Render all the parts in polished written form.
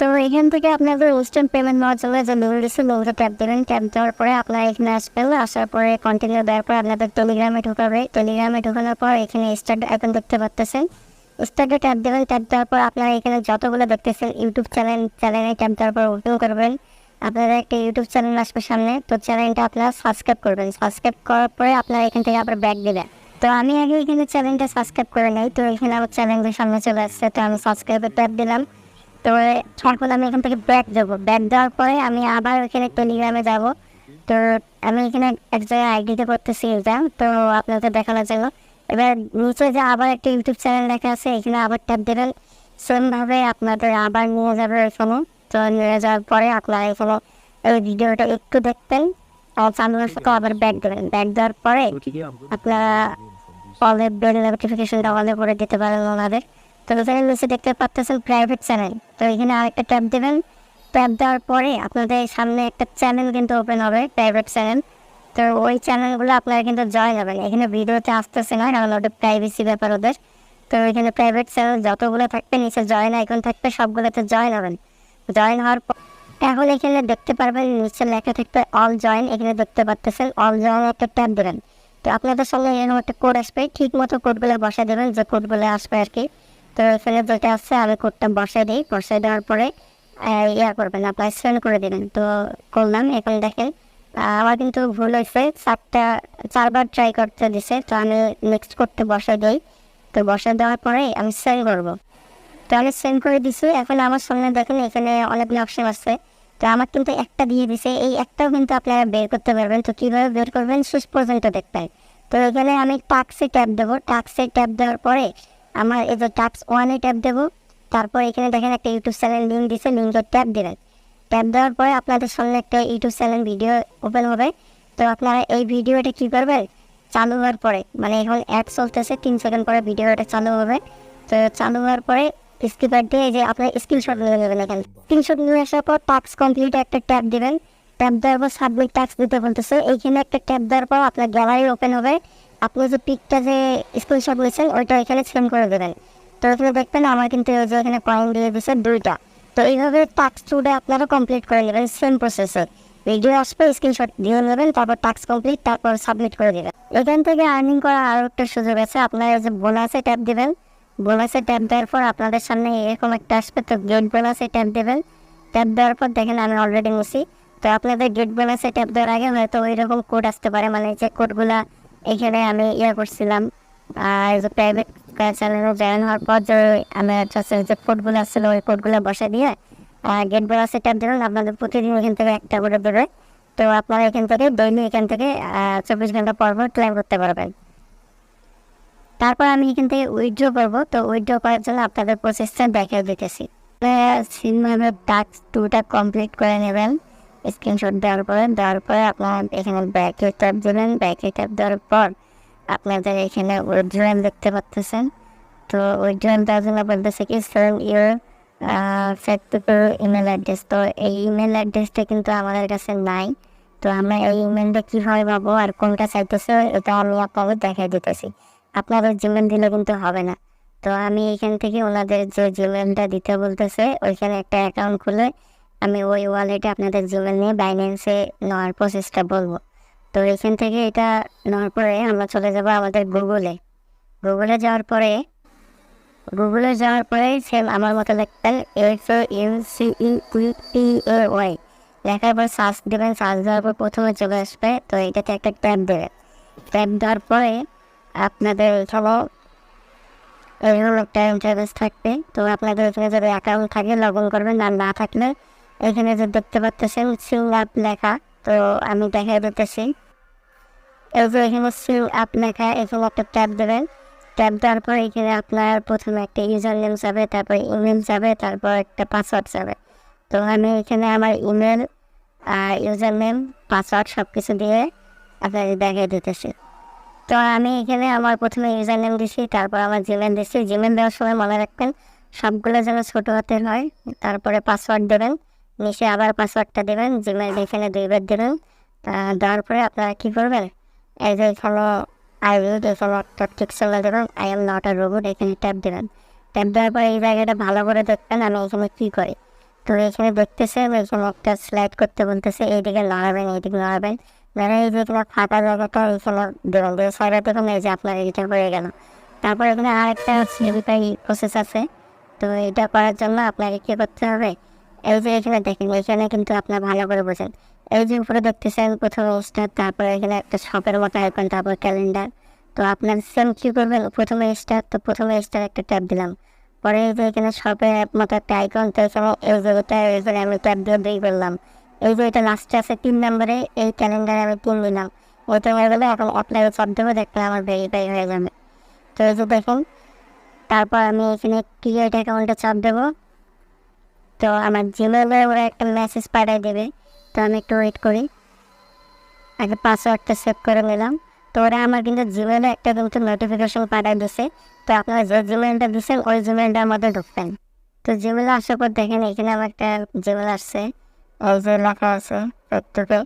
তো এখান থেকে আপনাদের ইনস্ট্যান্ট পেমেন্ট নেওয়ার জন্য যে লোন দিচ্ছে লোনটা ট্যাপ দেবেন। ট্যাপ দেওয়ার পরে আপনারা এখানে আসবেন, আসার পরে কন্টিনিউ দেওয়ার পর আপনাদের টেলিগ্রামে ঢোকাবে। টেলিগ্রামে ঢোকানোর পর এখানে স্টার্ট এখন দেখতে পাচ্ছেন, স্টার্টে ট্যাপ দেবেন। ট্যাপ দেওয়ার পর আপনারা এখানে যতগুলো দেখতেছেন ইউটিউব চ্যানেলে ট্যাপ দেওয়ার পর ওপেন করবেন। আপনাদের একটা ইউটিউব চ্যানেল আসবে সামনে, তো চ্যানেলটা আপনারা সাবস্ক্রাইব করবেন। সাবস্ক্রাইব করার পরে আপনারা এখান থেকে আবার ব্যাক দেবেন। তো আমি আগে এখানে চ্যানেলটা সাবস্ক্রাইব করে নেই, তো এখানে আমার চ্যানেলটা সামনে চলে আসছে, তো আমি সাবস্ক্রাইবে ট্যাপ দিলাম। তো এখন আমি এখান থেকে ব্যাক দেবো। ব্যাক দেওয়ার পরে আমি আবার এখানে টেলিগ্রামে যাব। তো আমি এখানে এক জায়গায় আইডিতে করতেছি এটা, তো আপনাদের দেখানোর জন্য। এবার নিচে যে আবার একটা ইউটিউব চ্যানেল লেখা আছে, এখানে আবার ট্যাপ দেবেন। সেমভাবে আপনাদের আবার নিয়ে যাবে এখানে। তো নিয়ে যাওয়ার পরে আপনারা এখানে এই ভিডিওটা একটু দেখবেন, আর চ্যানেলের সাথে আবার ব্যাক দেবেন। ব্যাক দেওয়ার পরে আপনারা অলের বেল নোটিফিকেশনটা অলে করে দিতে পারেন ওনাদের। তো এখানে নিচে দেখতে পাচ্ছেন প্রাইভেট চ্যানেল, তো এখানে আরেকটা ট্যাপ দেবেন। ট্যাপ দেওয়ার পরে আপনাদের সামনে একটা চ্যানেল কিন্তু ওপেন হবে, প্রাইভেট চ্যানেল। তো ওই চ্যানেলগুলো আপনারা কিন্তু জয়েন হবেন। এখানে ভিডিওতে আসতেছে না, কারণ ওদের প্রাইভেসি ব্যাপার ওদের। তো এখানে প্রাইভেট চ্যানেল যতগুলো থাকবে নিচে জয়েন আইকন থাকবে, সবগুলোতে জয়েন হবেন। জয়েন হওয়ার পর এখন এখানে দেখতে পারবেন নিচে লেখা থাকবে অল জয়েন, এখানে দেখতে পাচ্ছেন অল জয়েন একটা ট্যাপ দেবেন। তো আপনাদের সঙ্গে এরকম একটা কোড আসবে, ঠিক মতো কোডগুলো বসা দেবেন, যে কোডগুলো আসবে আর কি। তো এখানে যেটা আসছে আমি কোডটা বসাই দিই। বসাই দেওয়ার পরে ইয়া করবেন, আপনার সেন্ড করে দেবেন। তো করলাম। এখন দেখেন আমার কিন্তু ভুল হয়েছে, চারবার ট্রাই করতে দিছে। তো আমি নেক্সট করতে বসাই দিই। তো বসাই দেওয়ার পরে আমি সেন্ড করবো। তো আমি সেন্ড করে দিছি। এখন আমার সামনে দেখেন এখানে অনেকগুলো অপশন আছে। তো আমার কিন্তু একটা দিয়ে দিছে, এই একটাও কিন্তু আপনারা বের করতে পারবেন। তো কীভাবে বের করবেন শেষ পর্যন্ত দেখবেন। তো এখানে আমি টাক্সে ট্যাপ দেবো। টাক্সে ট্যাপ দেওয়ার পরে আমার এই যে টাক্স ওয়ানে ট্যাপ দেবো। তারপর এখানে দেখেন একটা ইউটিউব চ্যানেল লিঙ্ক দিছে, লিঙ্কে ট্যাপ দেবেন। ট্যাপ দেওয়ার পরে আপনাদের সামনে একটা ইউটিউব চ্যানেল ভিডিও ওপেন হবে। তো আপনারা এই ভিডিওটা কী করবেন, চালু হওয়ার পরে, মানে এখন অ্যাড চলতেছে 3 সেকেন্ড পরে ভিডিওটা চালু হবে। তো চালু হওয়ার পরে স্কিপার দিয়ে যে আপনার স্ক্রিনশট নিয়ে নেবেন। এখানে স্ক্রিনশট নিয়ে আসার পর টাস্ক কমপ্লিট একটা ট্যাপ দেবেন। ট্যাপ দেওয়ার পর সাবমিট টাস্ক দিতে বলতেছে, এইখানে একটা ট্যাপ দেওয়ার পর আপনার গ্যালারি ওপেন হবে। আপনি যে পিকটা যে স্ক্রিনশট নিয়েছেন ওইটা এখানে সেন্ড করে দেবেন। তো এখানে দেখবেন আমার কিন্তু ওই যে এখানে পয়েন্ট দিয়ে দিচ্ছে 2টা। তো এইভাবে টাস্ক 2টা আপনারা কমপ্লিট করে নেবেন সেম প্রসেসে। ভিডিও আসবে, স্ক্রিনশট দিয়ে নেবেন, তারপর টাস্ক কমপ্লিট, তারপর সাবমিট করে দেবেন। এখান থেকে আর্নিং করার আরও একটা সুযোগ আছে। আপনারা যে বোনাসে ট্যাপ দেবেন, বোনাসে ট্যাপ দেওয়ার পর আপনাদের সামনে এরকম একটা আসবে। তো গেট বোনাসে ট্যাপ দেবেন। ট্যাপ দেওয়ার পর দেখেন আমি অলরেডি নিছি। তো আপনাদের গেট বোনাসে ট্যাপ দেওয়ার আগে হয়তো ওই রকম কোড আসতে পারে, মানে যে কোডগুলা এখানে আমি করছিলাম। আর যে প্রাইভেট চ্যানেলে জয়েন হওয়ার পর যে আমি যে কোডগুলো আসছিলো ওই কোডগুলো বসে দিয়ে গেট বোনাসে ট্যাপ দেবেন। আপনাদের প্রতিদিন এখান থেকে একটা করে দেবে। তো আপনারা এখান থেকে দৈনিক এখান থেকে 24 ঘন্টা পর পর ক্লেম করতে পারবেন। তারপর আমি এখান থেকে উইথড্র করবো। তো উইথড্র করার জন্য আপনাদের প্রসেসটা দেখে দিতেছি। সিনভাবে টাস্ক 2টা কমপ্লিট করে নেবেন স্ক্রিনশট দেওয়ার পরে আপনার এখানে ব্যাকে ট্যাপ দেবেন। ব্যাকে ট্যাপ দেওয়ার পর আপনাদের এখানে উইথড্রয়াল দেখতে পাচ্ছেন। তো উইথড্রয়াল দেওয়ার জন্য বলতেছে কি সেন্ড ইউর ইমেল অ্যাড্রেস। তো এই ইমেল অ্যাড্রেসটা কিন্তু আমাদের কাছে নাই। তো আমরা এই ইমেলটা কীভাবে পাবো আর কোনটা চাইতেছে এটা আমি আপনাদের দেখাই দিতেছি। আপনাদের জিমেল দিলে কিন্তু হবে না। তো আমি এখান থেকে ওনাদের যে জিমেলটা দিতে বলতেছে ওইখানে একটা অ্যাকাউন্ট খুলে আমি ওই ওয়ালেটে আপনাদের জিমেল নিয়ে বাইন্যান্সে নেওয়ার প্রসেসটা বলবো। তো এখান থেকে এটা নেওয়ার পরে আমরা চলে যাব আমাদের গুগলে যাওয়ার পরে সেম আমার মতো দেখতেন UCEQTAY লেখার পর সার্চ দেবেন। সার্চ দেওয়ার পর প্রথমে চলে আসবে। তো এটাতে একটা ট্যাপ দেবেন। ট্যাপ দেওয়ার পরে আপনাদের এরকম একটা ইন্টারফেস থাকবে। তো আপনাদের এখানে যদি অ্যাকাউন্ট থাকে লগ ইন করবেন, আর না থাকলে এখানে যে দেখতে পাচ্ছেন সিল অ্যাপ লেখা, তো আমি দেখাই দিতেছি। এখানে সিল অ্যাপ লেখা, এখানে একটা ট্যাপ দেবেন। ট্যাপ দেওয়ার পর এখানে আপনার প্রথমে একটা ইউজার নেম যাবে, তারপর ইমেল যাবে, তারপর একটা পাসওয়ার্ড যাবে। তো আমি এখানে আমার ইমেল, ইউজার নেম, পাসওয়ার্ড সব কিছু দিয়ে আপনাদের দেখাই দিতেছি। তো আমি এখানে আমার প্রথমে ইউজার নেম দিছি, তারপর আমার জিমেল দিচ্ছি। জিমেল দেওয়ার সময় মনে রাখবেন সবগুলো যেন ছোটো হাতের হয়। তারপরে পাসওয়ার্ড দেবেন, নিচে আবার পাসওয়ার্ডটা দেবেন, জিমেল এখানে 2বার দেবেন। দেওয়ার পরে আপনারা কী করবেন, এই যে এখানে আই উইল একটা টিক্সেলে দেবেন, I am not a robot, এখানে ট্যাপ দেবেন। ট্যাপ দেওয়ার পরে এই জায়গাটা ভালো করে দেখবেন আমি এখানে কী করি। তো এখানে দেখতেছেন এখানে একটা স্লাইড করতে বলতেছে, এইদিকে লড়াবেন এইদিকে লড়াবেন, মানে এই যে এখানে ফাঁকা জায়গাটা এখানে দেবেন, দিয়ে সরাই দেখুন এই যে আপনার এইটা হয়ে গেল। তারপর এখানে আরেকটা ভেরিফাই প্রসেস আছে। তো এটা করার জন্য আপনাকে কী করতে হবে, এই যে এখানে দেখেন এখানে কিন্তু আপনার ভালো করে বোঝেন, এই যে উপরে দেখতেছেন প্রথমে স্টার, তারপরে এখানে একটা শপের মতো আইকন, তারপর ক্যালেন্ডার। তো আপনার সেম কী করবেন, প্রথমে স্টার, তো প্রথমে স্টার একটা ট্যাপ দিলাম, পরে এই যে এখানে শপের মতো একটা আইকন, তো এখানে এই জায়গাটা এখানে আমি ট্যাপ দিয়ে করলাম। এই যে এটা লাস্টে আছে 3 নম্বরে, এই ক্যালেন্ডারে আমি 3 নিলাম, ওইটা হয়ে গেলে এখন অপ্লাইনে সব দেবো, দেখলে আমার ভেরিফাই হয়ে যাবে। তো এই যে দেখুন, তারপর আমি এখানে ক্রিয়েট অ্যাকাউন্টে চাপ দেবো। তো আমার জিমেলে ওরা একটা মেসেজ পাঠিয়ে দেবে, তো আমি একটু ওয়েট করি, আগে পাসওয়ার্ডটা সেভ করে নিলাম। তো ওরা আমার কিন্তু জিমেলে একটা কিন্তু নোটিফিকেশন পাঠিয়ে দিচ্ছে। তো আপনারা যে জিমেলটা দিচ্ছেন ওই জিমেলটার মধ্যে ঢুকবেন। তো জিমেলে আসার পর দেখেন এখানে আমার একটা জিমেল আসছে, ওই যে লেখা আছে প্রত্যেকে।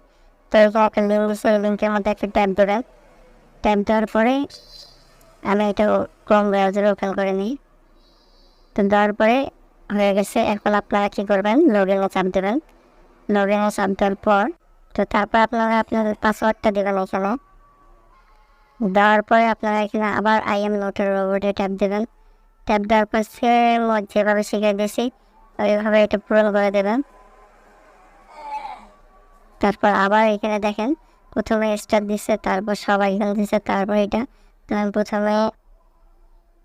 তো এখানে একটা লিঙ্ক দিচ্ছে, ওই লিঙ্কের মধ্যে একটা ট্যাপ দেবেন। ট্যাপ দেওয়ার পরে আমি এটা ক্রোম ব্রাউজারে ওপেন করে নিই। তো দেওয়ার পরে হয়ে গেছে। এখন আপনারা কী করবেন, লগইনে চাপ দেবেন। লগইনে চাপ দেওয়ার পর তো তারপর আপনারা আপনাদের পাসওয়ার্ডটা দেবেন এখানে। দেওয়ার পরে আপনারা এখানে আবার আই এম নট এ রোবটে ট্যাপ দেবেন। ট্যাপ দেওয়ার পর সেম যেভাবে শিখিয়ে দিয়েছি ওইভাবে এটা পূরণ করে দেবেন। তারপর আবার এখানে দেখেন প্রথমে স্টার দিচ্ছে, তারপর সবাই এখানে দিচ্ছে, তারপর এটা তো আমি প্রথমে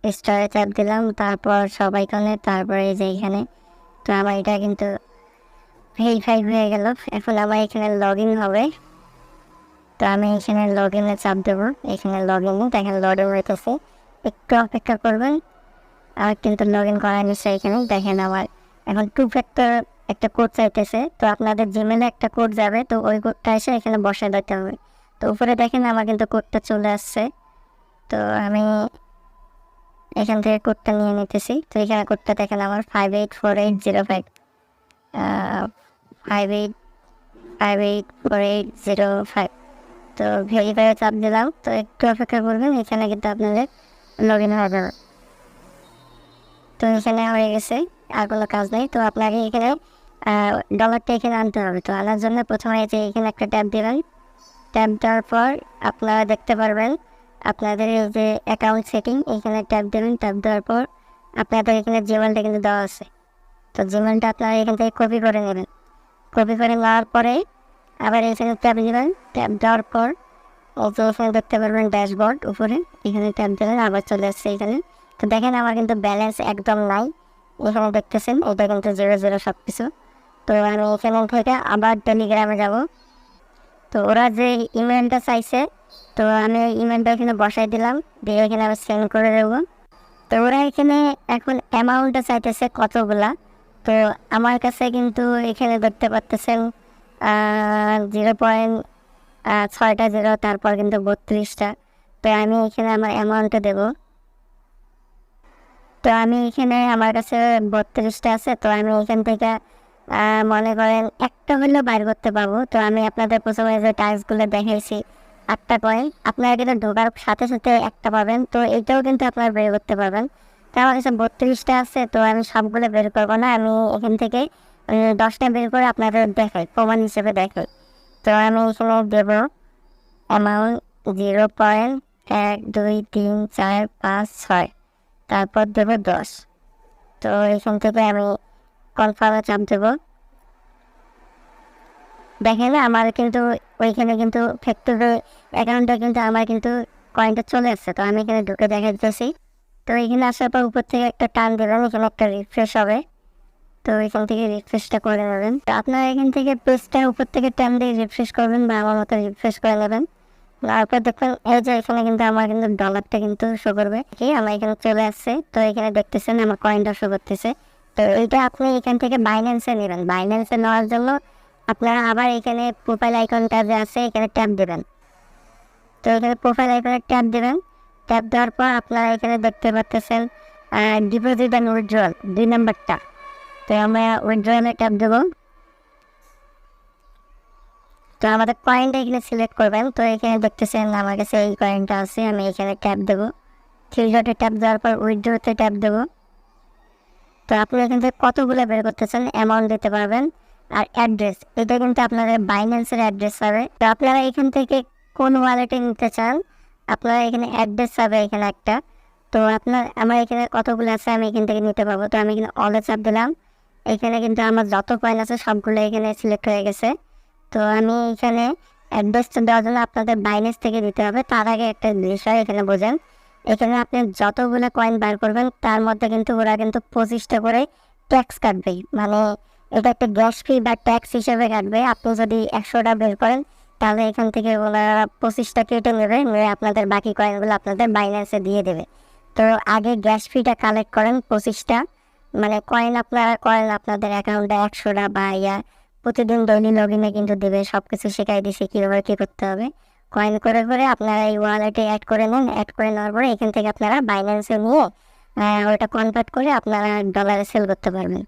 স্টারে ট্যাপ দিলাম, তারপর সবাই এখানে, তারপর এই যে এখানে। তো আমার এটা কিন্তু ভেরিফাই হয়ে গেল। এখন আমার এখানে লগ ইন হবে। তো আমি এখানে লগ ইনে চাপ দেবো, এখানে লগ ইনে দেখেন লগ ইন হইতেছে, একটু অপেক্ষা করবেন। আর কিন্তু লগ ইন করা নিচ্ছে এখানে দেখেন আমার এখন 2 ফ্যাক্টর একটা কোড চাইতেছে। তো আপনাদের জিমেলে একটা কোড যাবে, তো ওই কোডটা এসে এখানে বসায় দিতে হবে। তো উপরে দেখেন আমার কিন্তু কোডটা চলে আসছে। তো আমি এখান থেকে কোডটা নিয়ে নিতেছি। তো এখানে কোডটা দেখেন আমার 584805 584805। তো ভেরিফাই চাপ দিলাম। তো একটু অপেক্ষা করবেন, এখানে কিন্তু আপনাদের লগ ইন হয়ে যাবে। তো এখানে হয়ে গেছে, আর কোনো কাজ নেই। তো আপনাকে এখানে ডলারটা এখানে আনতে হবে। তো আনার জন্য প্রথমে যে এখানে একটা ট্যাপ দেবেন। ট্যাপ দেওয়ার পর আপনারা দেখতে পারবেন আপনাদের এই যে অ্যাকাউন্ট সেটিং, এখানে ট্যাপ দেবেন। ট্যাপ দেওয়ার পর আপনাদের এখানে জিমেলটা কিন্তু দেওয়া আছে। তো জিমেলটা আপনারা এখান থেকে কপি করে নেবেন। কপি করে নেওয়ার পরে আবার এখানে ট্যাপ দেবেন। ট্যাপ দেওয়ার পর এখানে দেখতে পারবেন ড্যাশবোর্ড উপরে, এখানে ট্যাপ দেবেন, আবার চলে আসছে এখানে। তো দেখেন আমার কিন্তু ব্যালেন্স একদম নাই, এখানে দেখতেছেন ওটা কিন্তু 0 সব কিছু। তো আমি এখানে থেকে আবার টেলিগ্রামে যাব। তো ওরা যে ইমেলটা চাইছে, তো আমি ইমেলটা এখানে বসাই দিলাম, দিয়ে এখানে আমি সেন্ড করে দেবো। তো ওরা এখানে এখন অ্যামাউন্টটা চাইতেছে কতগুলা। তো আমার কাছে কিন্তু এখানে দেখতে পাচ্ছেন 0.6টা 0, তারপর কিন্তু 32টা। তো আমি এখানে আমার অ্যামাউন্টটা দেবো। তো আমি এখানে আমার কাছে 32টা আছে। তো আমি এখান থেকে মনে করেন একটা হলেও বাইর করতে পারবো। তো আমি আপনাদের প্রথমে যে টাস্কগুলো দেখাইছি 8টা কয়েন, আপনারা কিন্তু ঢোকার সাথে সাথে একটা পাবেন। তো এটাও কিন্তু আপনারা বের করতে পারবেন। তো আমার কাছে 32টা আছে, তো আমি সবগুলো বের করবো না, আমি এখান থেকে 10টা বের করে আপনাদের দেখাই, প্রমাণ হিসেবে দেখাই। তো আমি এখানে দেবো অ্যামাউন্ট 0.12345 তারপর দেবো 10। তো এখান থেকে আমি কনফার্মে চাপ দেবো। দেখেন আমার কিন্তু ওইখানে কিন্তু ফ্যাক্টরি অ্যাকাউন্টটা কিন্তু আমার কিন্তু কয়েনটা চলে আসছে। তো আমি এখানে ঢুকে দেখা দিতেছি। তো এখানে আসার পর উপর থেকে একটা টান দেবেন, এখানে একটা রিফ্রেশ হবে। তো এখান থেকে রিফ্রেশটা করে নেবেন। তো আপনারা এখান থেকে পেজটা উপর থেকে টান দিয়ে রিফ্রেশ করবেন বা আমার মতো রিফ্রেশ করে নেবেন। তারপর দেখবেন এই যে এখানে কিন্তু আমার কিন্তু ডলারটা কিন্তু শো করবে, কি আমার এখানে চলে আসছে। তো এখানে দেখতেছেন আমার কয়েনটা শো করতেছে। তো এইটা আপনি এখান থেকে বাইন্যান্সে নেবেন। বাইন্যান্সে নেওয়ার জন্য আপনারা আবার এখানে প্রোফাইল আইকনটা যে আছে এখানে ট্যাপ দেবেন। তো এখানে প্রোফাইল আইকনে ট্যাপ দেবেন। ট্যাপ দেওয়ার পর আপনারা এখানে দেখতে পাচ্ছেন ডিপোজিট অ্যান্ড উইথড্রয়াল 2 নম্বরটা। তো আমরা উইথড্রয়ালে ট্যাপ দেবো। তো আমাদের কয়েনটা এখানে সিলেক্ট করবেন। তো এখানে দেখতেছেন আমার কাছে এই কয়েনটা আছে, আমি এখানে ট্যাপ দেবো। 3 ডটে ট্যাপ দেওয়ার পর উইথড্রতে ট্যাপ দেবো। তো আপনি এখান থেকে কতগুলো বের করতে চান অ্যামাউন্ট দিতে পারবেন। আর অ্যাড্রেস, এটা কিন্তু আপনাদের বাইন্যান্সের অ্যাড্রেস হবে। তো আপনারা এখান থেকে কোন ওয়ালেটে নিতে চান, আপনারা এখানে অ্যাড্রেস হবে এখানে একটা। তো আমার এখানে কতগুলো আছে আমি এখান থেকে নিতে পারবো। তো আমি এখানে অলে চাপ দিলাম, এখানে কিন্তু আমার যত কয়েন আছে সবগুলো এখানে সিলেক্ট হয়ে গেছে। তো আমি এখানে অ্যাড্রেসটা দেওয়ার জন্য আপনাদের বাইন্যান্স থেকে দিতে হবে। তার আগে একটা বিষয় এখানে বোঝেন, এখানে আপনি যতগুলো কয়েন বার করবেন তার মধ্যে কিন্তু ওরা কিন্তু 25টা করে ট্যাক্স কাটবে। মানে এটা একটা গ্যাস ফি বা ট্যাক্স হিসেবে কাটবে। আপনি যদি 100টা বের করেন তাহলে এখান থেকে ওরা 25টা কেটে নেবে, নিয়ে আপনাদের বাকি কয়েনগুলো আপনাদের বাইন্যান্সে দিয়ে দেবে। তো আগে গ্যাস ফিটা কালেক্ট করেন 25টা, মানে কয়েন আপনারা করেন আপনাদের অ্যাকাউন্টে 100টা বা প্রতিদিন ডেইলি লগ ইনে কিন্তু দেবে। সব কিছু শেখাই দিছে কীভাবে কী করতে হবে। কয়েন করে করে আপনারা এই ওয়ালেটে অ্যাড করে নেন। অ্যাড করে নেওয়ার পরে এখান থেকে আপনারা বাইন্যান্সে নিয়ে ওটা কনভার্ট করে আপনারা ডলারে সেল করতে পারবেন।